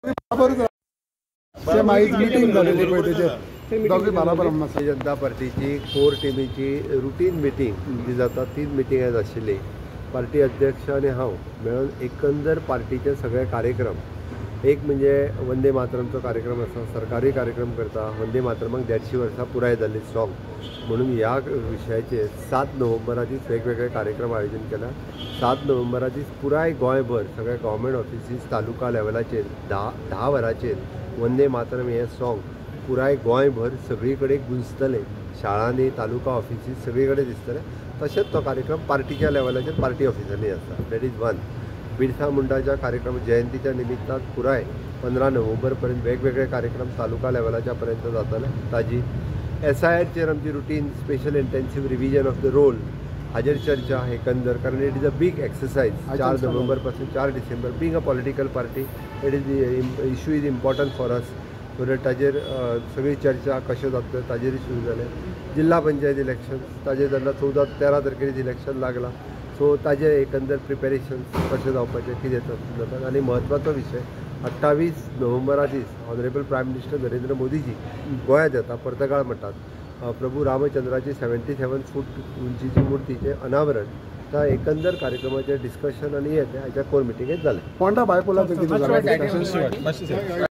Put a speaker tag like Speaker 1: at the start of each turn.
Speaker 1: Meeting झालेली दोघे बरोबर
Speaker 2: जनता पार्टीची कोर टीमीची रुटीन मिटींग जी जाता 3 मिटींग आज आशिल्ली पार्टी अध्यक्ष आणि हांव मेळून एकंदर पार्टीचे सगळे कार्यक्रम एक म्हणजे वंदे मातरमचो कार्यक्रम आसा सरकारी कार्यक्रम करता वंदे मातरमाक 150 वर्सां पुराय जाल्ली सॉंग म्हणून ह्या विशयाचेर 7 नोव्हेंबरा दीस वेगवेगळे कार्यक्रम आयोजन केला। 7 नोव्हेंबरा दीस पुराय गोंयभर सगळे गव्हर्मेंट ऑफिसीस तालुका लेवलाचेर 10 वरांचेर वंदे मातरम हे सॉंग पुराय गोंयभर सगळी कडेन गुंजतले। शाळांनी तालुका ऑफिसीस सगळी कडेन दिसतले। तशेंच तो कार्यक्रम पार्टीच्या लेवलाचेर पार्टी ऑफिसांनी आसा। That is one. बिरसा मुंडाच्या कार्यक्रम जयंतीच्या निमित्तान पुराय 15 नोव्हेंबर पर्यंत वेगवेगळे कार्यक्रम तालुका लेवलाच्या पर्यंत जातले। ताजी SIRचेर आमची routine special intensive revision of the roll हाजेर चर्चा एकंदर कारण it is a big exercise 4 November पासून 4 December being a political party it is issue is important for us so ताजेर सगळी चर्चा कशें जातले ताजेर सुरू जालें। जिल्हा पंचायत इलेक्शन ताजेर जाल्ला 14-13 तारखेर इलेक्शन लागला सो ताजे एकंदर प्रिपेरेशन कशें जावपाचें कितें जाता आनी म्हत्वाचो विशय 28 नोव्हेंबरा दीस honourable prime minister Narendra Modiji गोंयांत येता पर्तगाळ मठांत प्रभू रामचंद्राची 77 फूट उंचीची मुर्तीचे अनावरण त्या एकंदर कार्यक्रमाचे डिस्कशन आनी हें हाच्या कोर मिटिंगेंत जालें।
Speaker 1: पोंडा बायपोलाचें कितें जालें?